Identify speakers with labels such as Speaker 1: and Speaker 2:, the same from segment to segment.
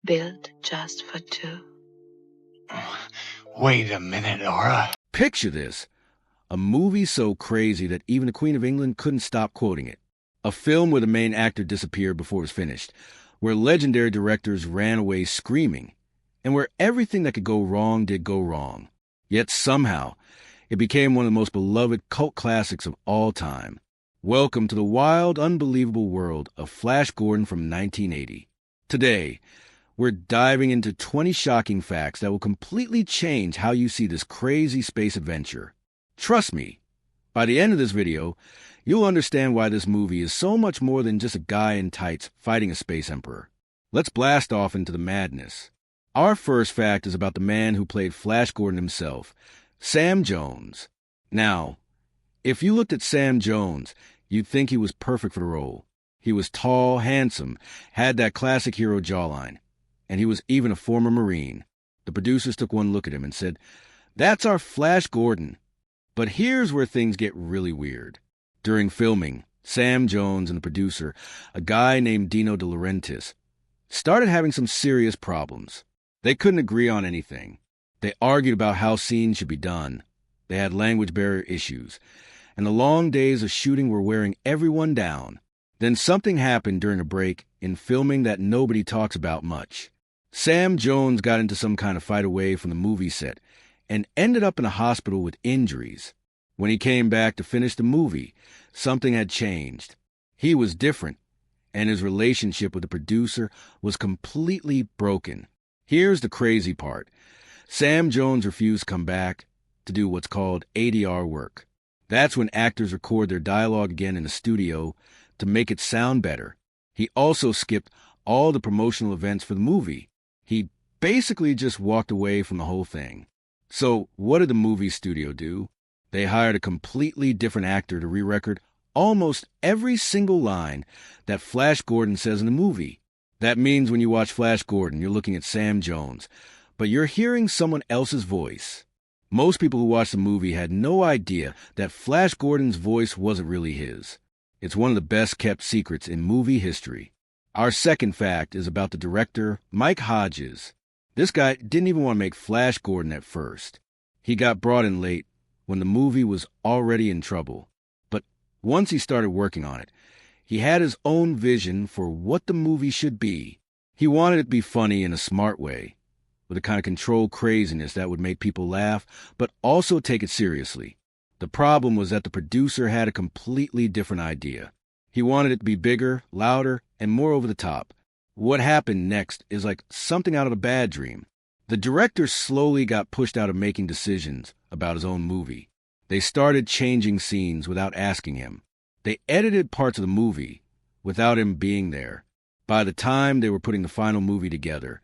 Speaker 1: built just for two.
Speaker 2: Wait a minute, Laura.
Speaker 3: Picture this. A movie so crazy that even the Queen of England couldn't stop quoting it. A film where the main actor disappeared before it was finished, where legendary directors ran away screaming, and where everything that could go wrong did go wrong. Yet somehow, it became one of the most beloved cult classics of all time. Welcome to the wild, unbelievable world of Flash Gordon from 1980. Today, we're diving into 20 shocking facts that will completely change how you see this crazy space adventure. Trust me, by the end of this video, you'll understand why this movie is so much more than just a guy in tights fighting a space emperor. Let's blast off into the madness. Our first fact is about the man who played Flash Gordon himself, Sam Jones. Now, if you looked at Sam Jones, you'd think he was perfect for the role. He was tall, handsome, had that classic hero jawline, and he was even a former Marine. The producers took one look at him and said, "That's our Flash Gordon." But here's where things get really weird. During filming, Sam Jones and the producer, a guy named Dino De Laurentiis, started having some serious problems. They couldn't agree on anything. They argued about how scenes should be done. They had language barrier issues. And the long days of shooting were wearing everyone down. Then something happened during a break in filming that nobody talks about much. Sam Jones got into some kind of fight away from the movie set and ended up in a hospital with injuries. When he came back to finish the movie, something had changed. He was different, and his relationship with the producer was completely broken. Here's the crazy part. Sam Jones refused to come back to do what's called ADR work. That's when actors record their dialogue again in the studio to make it sound better. He also skipped all the promotional events for the movie. He basically just walked away from the whole thing. So what did the movie studio do? They hired a completely different actor to re-record almost every single line that Flash Gordon says in the movie. That means when you watch Flash Gordon, you're looking at Sam Jones, but you're hearing someone else's voice. Most people who watched the movie had no idea that Flash Gordon's voice wasn't really his. It's one of the best-kept secrets in movie history. Our second fact is about the director, Mike Hodges. This guy didn't even want to make Flash Gordon at first. He got brought in late when the movie was already in trouble. But once he started working on it, he had his own vision for what the movie should be. He wanted it to be funny in a smart way, with a kind of controlled craziness that would make people laugh, but also take it seriously. The problem was that the producer had a completely different idea. He wanted it to be bigger, louder, and more over the top. What happened next is like something out of a bad dream. The director slowly got pushed out of making decisions about his own movie. They started changing scenes without asking him. They edited parts of the movie without him being there. By the time they were putting the final movie together,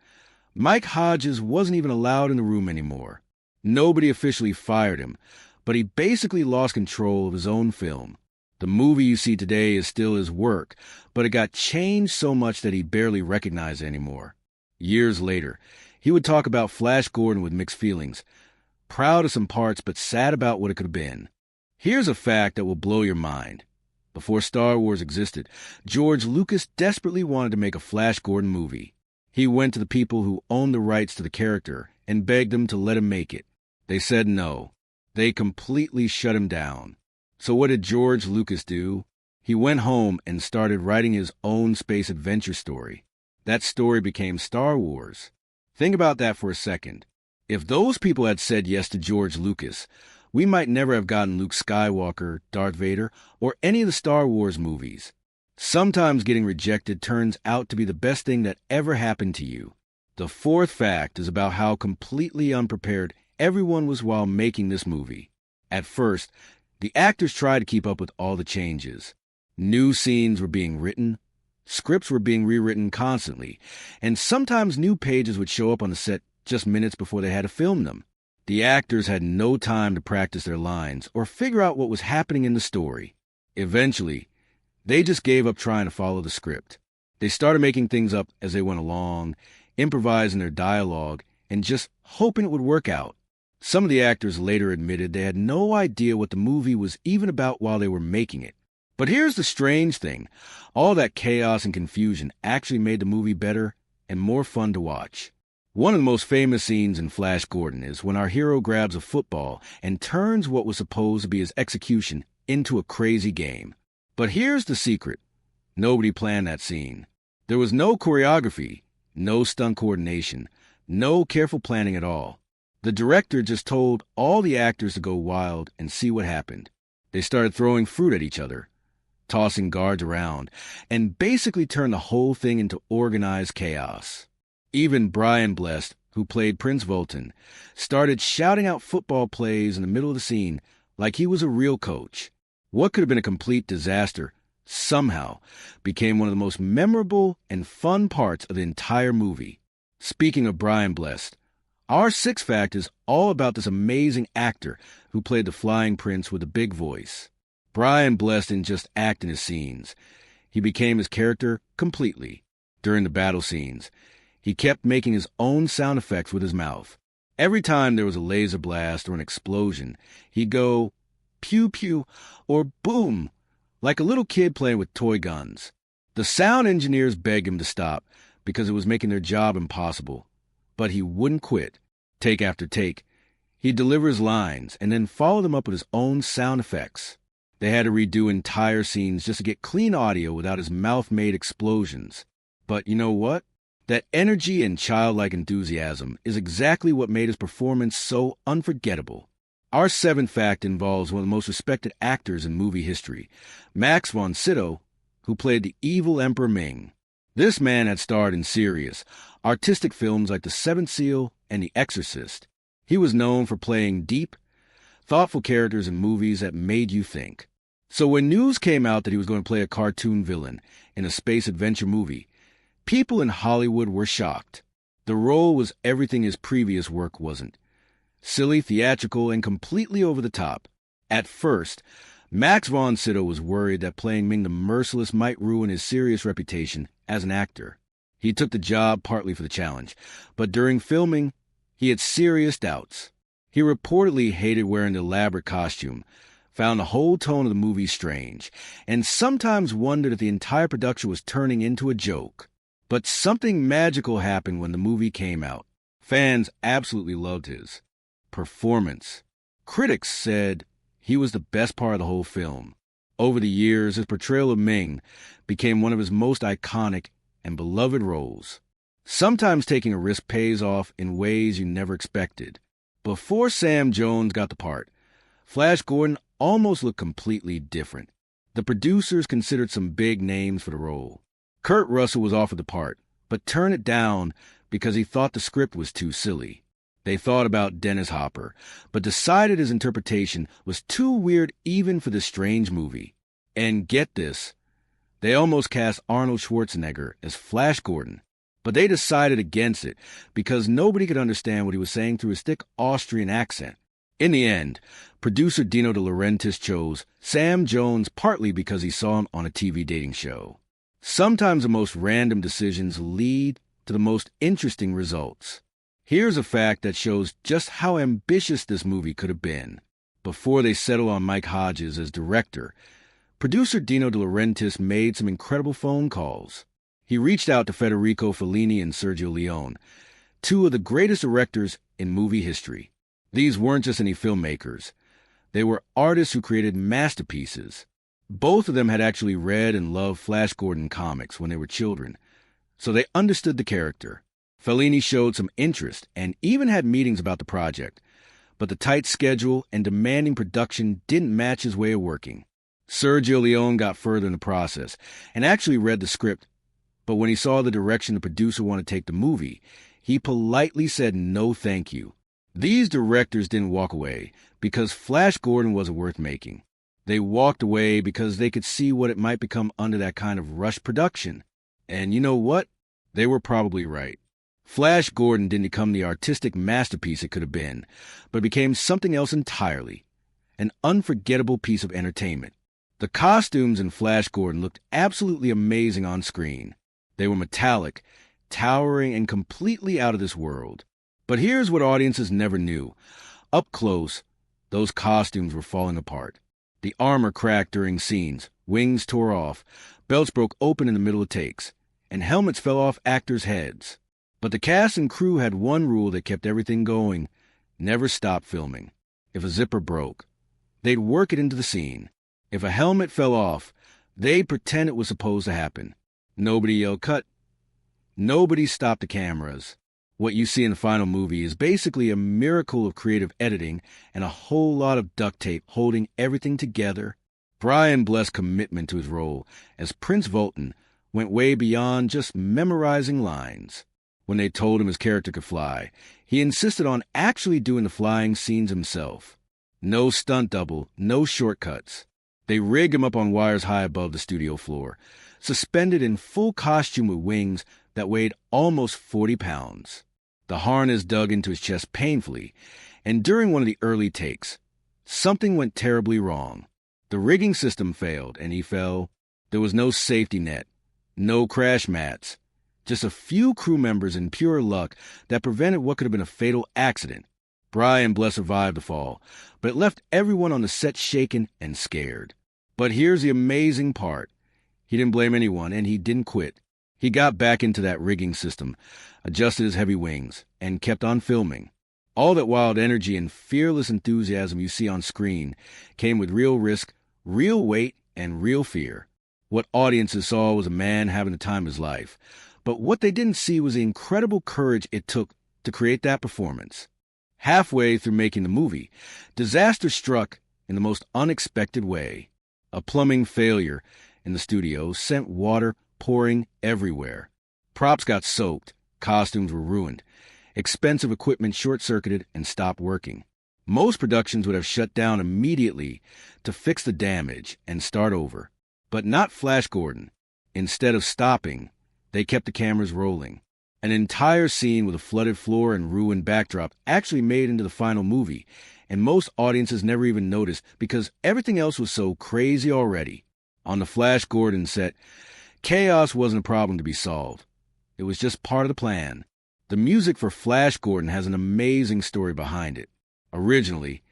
Speaker 3: Mike Hodges wasn't even allowed in the room anymore. Nobody officially fired him, but he basically lost control of his own film. The movie you see today is still his work, but it got changed so much that he barely recognized it anymore. Years later, he would talk about Flash Gordon with mixed feelings, proud of some parts but sad about what it could have been. Here's a fact that will blow your mind. Before Star Wars existed, George Lucas desperately wanted to make a Flash Gordon movie. He went to the people who owned the rights to the character and begged them to let him make it. They said no. They completely shut him down. So what did George Lucas do? He went home and started writing his own space adventure story. That story became Star Wars. Think about that for a second. If those people had said yes to George Lucas, we might never have gotten Luke Skywalker, Darth Vader, or any of the Star Wars movies. Sometimes getting rejected turns out to be the best thing that ever happened to you. The fourth fact is about how completely unprepared everyone was while making this movie. At first, the actors tried to keep up with all the changes. New scenes were being written, scripts were being rewritten constantly, and sometimes new pages would show up on the set just minutes before they had to film them. The actors had no time to practice their lines or figure out what was happening in the story. Eventually, they just gave up trying to follow the script. They started making things up as they went along, improvising their dialogue, and just hoping it would work out. Some of the actors later admitted they had no idea what the movie was even about while they were making it. But here's the strange thing. All that chaos and confusion actually made the movie better and more fun to watch. One of the most famous scenes in Flash Gordon is when our hero grabs a football and turns what was supposed to be his execution into a crazy game. But here's the secret. Nobody planned that scene. There was no choreography, no stunt coordination, no careful planning at all. The director just told all the actors to go wild and see what happened. They started throwing fruit at each other, tossing guards around, and basically turned the whole thing into organized chaos. Even Brian Blessed, who played Prince Vultan, started shouting out football plays in the middle of the scene like he was a real coach. What could have been a complete disaster somehow became one of the most memorable and fun parts of the entire movie. Speaking of Brian Blessed, our sixth fact is all about this amazing actor who played the Flying Prince with a big voice. Brian Blessed didn't just act in his scenes. He became his character completely. During the battle scenes, he kept making his own sound effects with his mouth. Every time there was a laser blast or an explosion, he'd go pew pew or boom, like a little kid playing with toy guns. The sound engineers begged him to stop because it was making their job impossible. But he wouldn't quit. Take after take, he'd deliver his lines and then follow them up with his own sound effects. They had to redo entire scenes just to get clean audio without his mouth-made explosions. But you know what? That energy and childlike enthusiasm is exactly what made his performance so unforgettable. Our seventh fact involves one of the most respected actors in movie history, Max von Sydow, who played the evil Emperor Ming. This man had starred in serious, artistic films like The Seventh Seal and The Exorcist. He was known for playing deep, thoughtful characters in movies that made you think. So when news came out that he was going to play a cartoon villain in a space adventure movie, people in Hollywood were shocked. The role was everything his previous work wasn't. Silly, theatrical, and completely over the top. At first, Max von Sydow was worried that playing Ming the Merciless might ruin his serious reputation as an actor. He took the job partly for the challenge, but during filming, he had serious doubts. He reportedly hated wearing the elaborate costume, found the whole tone of the movie strange, and sometimes wondered if the entire production was turning into a joke. But something magical happened when the movie came out. Fans absolutely loved his performance. Critics said he was the best part of the whole film. Over the years, his portrayal of Ming became one of his most iconic and beloved roles. Sometimes taking a risk pays off in ways you never expected. Before Sam Jones got the part, Flash Gordon almost looked completely different. The producers considered some big names for the role. Kurt Russell was offered the part, but turned it down because he thought the script was too silly. They thought about Dennis Hopper, but decided his interpretation was too weird even for this strange movie. And get this, they almost cast Arnold Schwarzenegger as Flash Gordon, but they decided against it because nobody could understand what he was saying through his thick Austrian accent. In the end, producer Dino De Laurentiis chose Sam Jones partly because he saw him on a TV dating show. Sometimes the most random decisions lead to the most interesting results. Here's a fact that shows just how ambitious this movie could have been. Before they settled on Mike Hodges as director, producer Dino De Laurentiis made some incredible phone calls. He reached out to Federico Fellini and Sergio Leone, two of the greatest directors in movie history. These weren't just any filmmakers. They were artists who created masterpieces. Both of them had actually read and loved Flash Gordon comics when they were children, so they understood the character. Fellini showed some interest and even had meetings about the project, but the tight schedule and demanding production didn't match his way of working. Sergio Leone got further in the process and actually read the script, but when he saw the direction the producer wanted to take the movie, he politely said no thank you. These directors didn't walk away because Flash Gordon wasn't worth making. They walked away because they could see what it might become under that kind of rush production. And you know what? They were probably right. Flash Gordon didn't become the artistic masterpiece it could have been, but became something else entirely. An unforgettable piece of entertainment. The costumes in Flash Gordon looked absolutely amazing on screen. They were metallic, towering, and completely out of this world. But here's what audiences never knew. Up close, those costumes were falling apart. The armor cracked during scenes, wings tore off, belts broke open in the middle of takes, and helmets fell off actors' heads. But the cast and crew had one rule that kept everything going: never stop filming. If a zipper broke, they'd work it into the scene. If a helmet fell off, they'd pretend it was supposed to happen. Nobody yelled cut. Nobody stopped the cameras. What you see in the final movie is basically a miracle of creative editing and a whole lot of duct tape holding everything together. Brian Bless's commitment to his role as Prince Vultan went way beyond just memorizing lines. When they told him his character could fly, he insisted on actually doing the flying scenes himself. No stunt double, no shortcuts. They rigged him up on wires high above the studio floor, suspended in full costume with wings that weighed almost 40 pounds. The harness dug into his chest painfully, and during one of the early takes, something went terribly wrong. The rigging system failed, and he fell. There was no safety net, no crash mats, just a few crew members in pure luck that prevented what could have been a fatal accident. Brian Bless survived the fall, but it left everyone on the set shaken and scared. But here's the amazing part. He didn't blame anyone, and he didn't quit. He got back into that rigging system, adjusted his heavy wings, and kept on filming. All that wild energy and fearless enthusiasm you see on screen came with real risk, real weight, and real fear. What audiences saw was a man having the time of his life, but what they didn't see was the incredible courage it took to create that performance. Halfway through making the movie, disaster struck in the most unexpected way. A plumbing failure in the studio sent water pouring everywhere. Props got soaked, costumes were ruined, expensive equipment short-circuited and stopped working. Most productions would have shut down immediately to fix the damage and start over, but not Flash Gordon. Instead of stopping, they kept the cameras rolling. An entire scene with a flooded floor and ruined backdrop actually made into the final movie, and most audiences never even noticed because everything else was so crazy already. On the Flash Gordon set, chaos wasn't a problem to be solved. It was just part of the plan. The music for Flash Gordon has an amazing story behind it. Originally,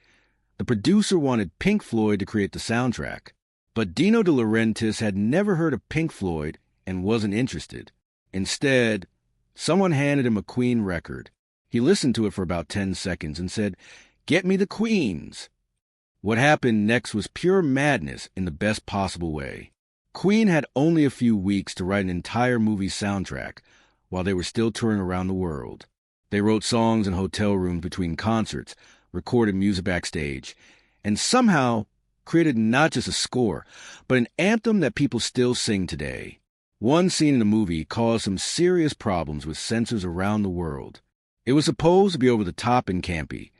Speaker 3: the producer wanted Pink Floyd to create the soundtrack, but Dino De Laurentiis had never heard of Pink Floyd and wasn't interested. Instead, someone handed him a Queen record. He listened to it for about 10 seconds and said, "Get me the Queens." What happened next was pure madness in the best possible way. Queen had only a few weeks to write an entire movie soundtrack while they were still touring around the world. They wrote songs in hotel rooms between concerts, recorded music backstage, and somehow created not just a score, but an anthem that people still sing today. One scene in the movie caused some serious problems with censors around the world. It was supposed to be over the top and campy.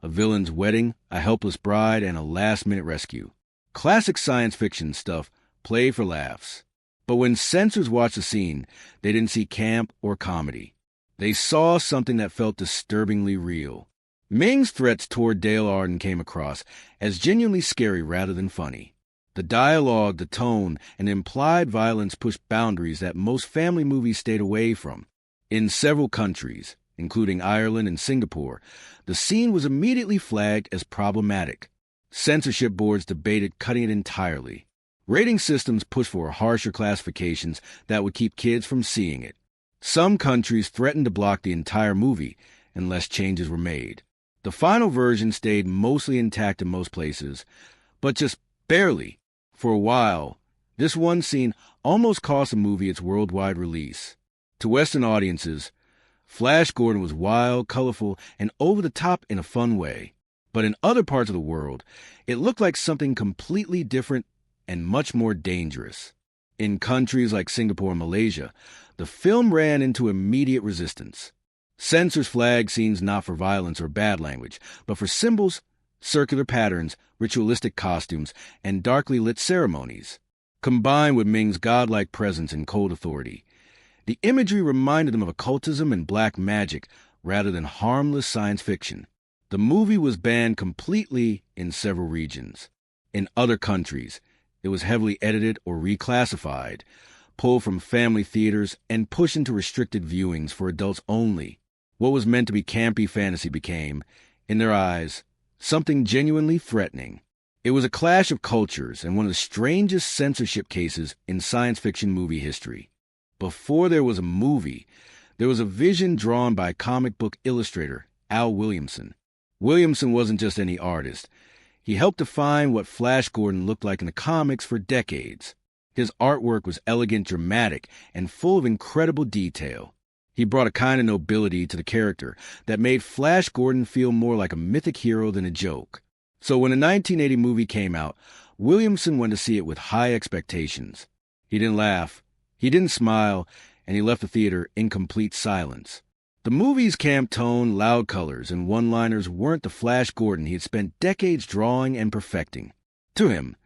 Speaker 3: A villain's wedding, a helpless bride, and a last-minute rescue. Classic science fiction stuff, play for laughs. But when censors watched the scene, they didn't see camp or comedy. They saw something that felt disturbingly real. Ming's threats toward Dale Arden came across as genuinely scary rather than funny. The dialogue, the tone, and implied violence pushed boundaries that most family movies stayed away from. In several countries, including Ireland and Singapore, the scene was immediately flagged as problematic. Censorship boards debated cutting it entirely. Rating systems pushed for harsher classifications that would keep kids from seeing it. Some countries threatened to block the entire movie unless changes were made. The final version stayed mostly intact in most places, but just barely. For a while, this one scene almost cost the movie its worldwide release. To Western audiences, Flash Gordon was wild, colorful, and over the top in a fun way. But in other parts of the world, it looked like something completely different and much more dangerous. In countries like Singapore and Malaysia, the film ran into immediate resistance. Censors flagged scenes not for violence or bad language, but for symbols, circular patterns, ritualistic costumes, and darkly lit ceremonies. Combined with Ming's godlike presence and cold authority, the imagery reminded them of occultism and black magic rather than harmless science fiction. The movie was banned completely in several regions. In other countries, it was heavily edited or reclassified, pulled from family theaters, and pushed into restricted viewings for adults only. What was meant to be campy fantasy became, in their eyes, something genuinely threatening. It was a clash of cultures and one of the strangest censorship cases in science fiction movie history. Before there was a movie, There was a vision drawn by comic book illustrator Al Williamson. Williamson wasn't just any artist. He helped define what Flash Gordon looked like in the comics for decades. His artwork was elegant, dramatic, and full of incredible detail. He brought a kind of nobility to the character that made Flash Gordon feel more like a mythic hero than a joke. So when the 1980 movie came out, Williamson went to see it with high expectations. He didn't laugh, he didn't smile, and he left the theater in complete silence. The movie's camp tone, loud colors, and one-liners weren't the Flash Gordon he had spent decades drawing and perfecting. To him,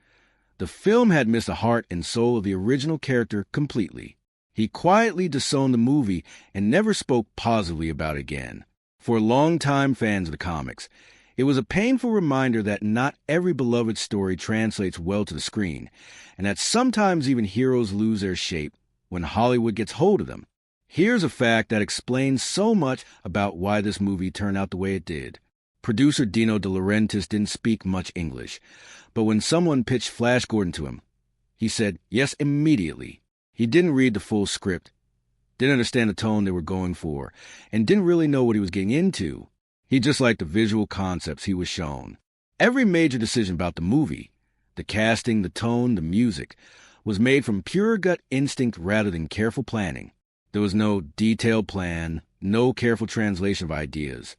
Speaker 3: the film had missed the heart and soul of the original character completely. He quietly disowned the movie and never spoke positively about it again. For longtime fans of the comics, it was a painful reminder that not every beloved story translates well to the screen, and that sometimes even heroes lose their shape when Hollywood gets hold of them. Here's a fact that explains so much about why this movie turned out the way it did. Producer Dino De Laurentiis didn't speak much English, but when someone pitched Flash Gordon to him, he said yes immediately. He didn't read the full script, didn't understand the tone they were going for, and didn't really know what he was getting into. He just liked the visual concepts he was shown. Every major decision about the movie, the casting, the tone, the music, was made from pure gut instinct rather than careful planning. There was no detailed plan, no careful translation of ideas.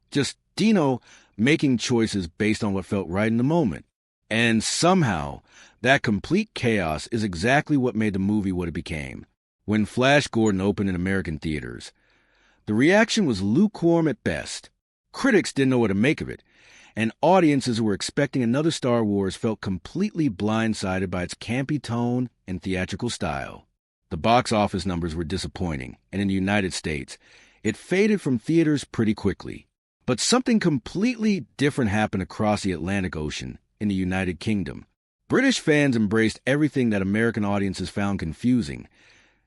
Speaker 3: Just Dino making choices based on what felt right in the moment. And somehow, that complete chaos is exactly what made the movie what it became. When Flash Gordon opened in American theaters, the reaction was lukewarm at best. Critics didn't know what to make of it, and audiences who were expecting another Star Wars felt completely blindsided by its campy tone and theatrical style. The box office numbers were disappointing, and in the United States, it faded from theaters pretty quickly. But something completely different happened across the Atlantic Ocean in the United Kingdom. British fans embraced everything that American audiences found confusing: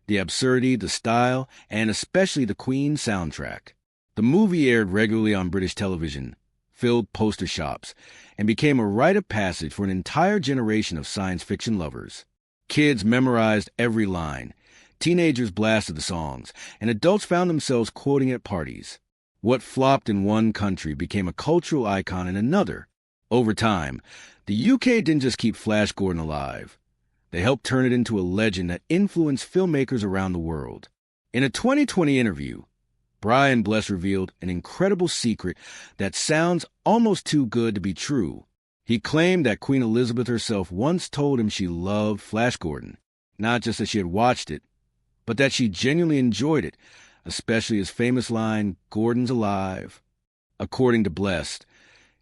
Speaker 3: the absurdity, the style, and especially the Queen soundtrack. The movie aired regularly on British television, filled poster shops, and became a rite of passage for an entire generation of science fiction lovers. Kids memorized every line, teenagers blasted the songs, and adults found themselves quoting at parties. What flopped in one country became a cultural icon in another. Over time, the UK didn't just keep Flash Gordon alive. They helped turn it into a legend that influenced filmmakers around the world. In a 2020 interview, Brian Bless revealed an incredible secret that sounds almost too good to be true. He claimed that Queen Elizabeth herself once told him she loved Flash Gordon, not just that she had watched it, but that she genuinely enjoyed it, especially his famous line, "Gordon's alive." According to Bless,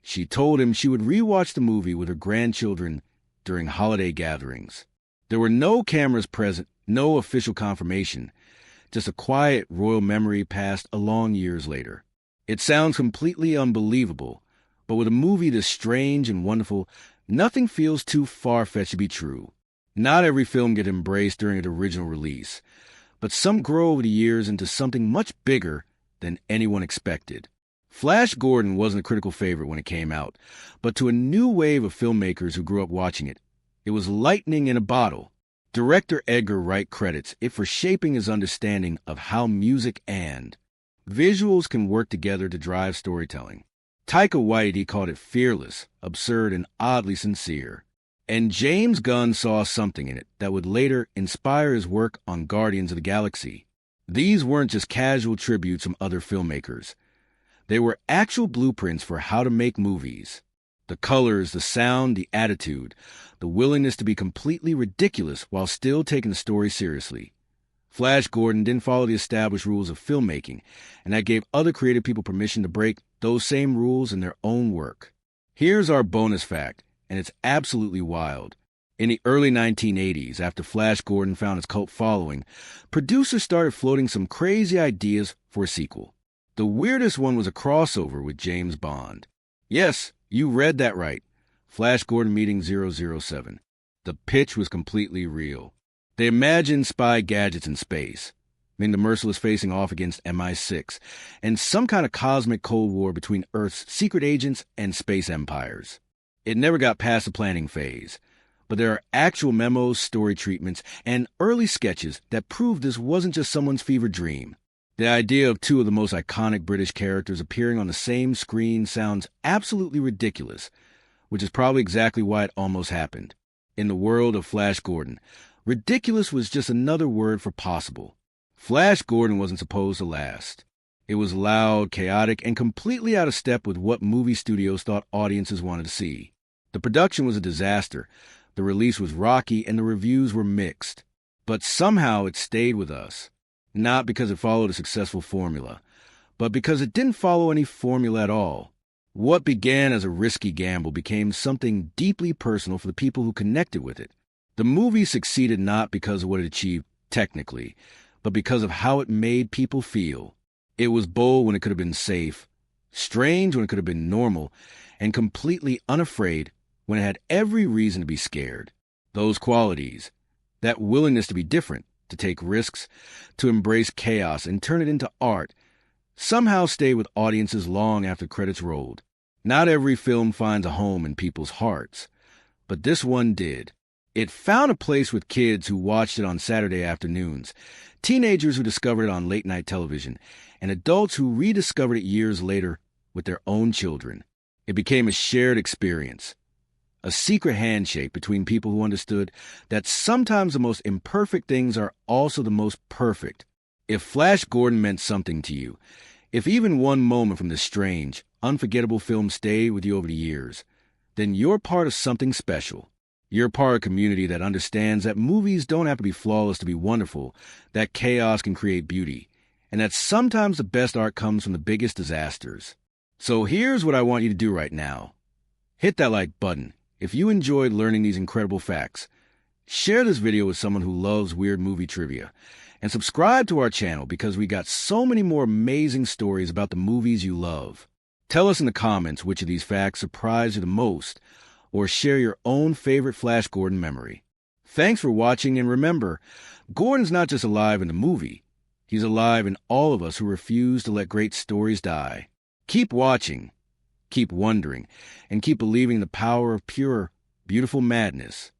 Speaker 3: she told him she would rewatch the movie with her grandchildren during holiday gatherings. There were no cameras present, no official confirmation, just a quiet royal memory passed along years later. It sounds completely unbelievable, but with a movie this strange and wonderful, nothing feels too far-fetched to be true. Not every film gets embraced during its original release, but some grow over the years into something much bigger than anyone expected. Flash Gordon wasn't a critical favorite when it came out, but to a new wave of filmmakers who grew up watching it, it was lightning in a bottle. Director Edgar Wright credits it for shaping his understanding of how music and visuals can work together to drive storytelling. Taika Waititi called it fearless, absurd, and oddly sincere. And James Gunn saw something in it that would later inspire his work on Guardians of the Galaxy. These weren't just casual tributes from other filmmakers. They were actual blueprints for how to make movies. The colors, the sound, the attitude, the willingness to be completely ridiculous while still taking the story seriously. Flash Gordon didn't follow the established rules of filmmaking, and that gave other creative people permission to break those same rules in their own work. Here's our bonus fact, and it's absolutely wild. In the early 1980s, after Flash Gordon found its cult following, producers started floating some crazy ideas for a sequel. The weirdest one was a crossover with James Bond. Yes, you read that right. Flash Gordon meeting 007. The pitch was completely real. They imagined spy gadgets in space, Ming the Merciless facing off against MI6, and some kind of cosmic Cold War between Earth's secret agents and space empires. It never got past the planning phase, but there are actual memos, story treatments, and early sketches that prove this wasn't just someone's fever dream. The idea of two of the most iconic British characters appearing on the same screen sounds absolutely ridiculous, which is probably exactly why it almost happened. In the world of Flash Gordon, ridiculous was just another word for possible. Flash Gordon wasn't supposed to last. It was loud, chaotic, and completely out of step with what movie studios thought audiences wanted to see. The production was a disaster, the release was rocky, and the reviews were mixed. But somehow it stayed with us. Not because it followed a successful formula, but because it didn't follow any formula at all. What began as a risky gamble became something deeply personal for the people who connected with it. The movie succeeded not because of what it achieved technically, but because of how it made people feel. It was bold when it could have been safe, strange when it could have been normal, and completely unafraid when it had every reason to be scared. Those qualities, that willingness to be different, to take risks, to embrace chaos and turn it into art, somehow stay with audiences long after credits rolled. Not every film finds a home in people's hearts, but this one did. It found a place with kids who watched it on Saturday afternoons, teenagers who discovered it on late-night television, and adults who rediscovered it years later with their own children. It became a shared experience, a secret handshake between people who understood that sometimes the most imperfect things are also the most perfect. If Flash Gordon meant something to you, if even one moment from this strange, unforgettable film stayed with you over the years, then you're part of something special. You're part of a community that understands that movies don't have to be flawless to be wonderful, that chaos can create beauty, and that sometimes the best art comes from the biggest disasters. So here's what I want you to do right now. Hit that like button if you enjoyed learning these incredible facts. Share this video with someone who loves weird movie trivia, and subscribe to our channel because we got so many more amazing stories about the movies you love. Tell us in the comments which of these facts surprised you the most, or share your own favorite Flash Gordon memory. Thanks for watching, and remember, Gordon's not just alive in the movie. He's alive in all of us who refuse to let great stories die. Keep watching, keep wondering, and keep believing in the power of pure, beautiful madness.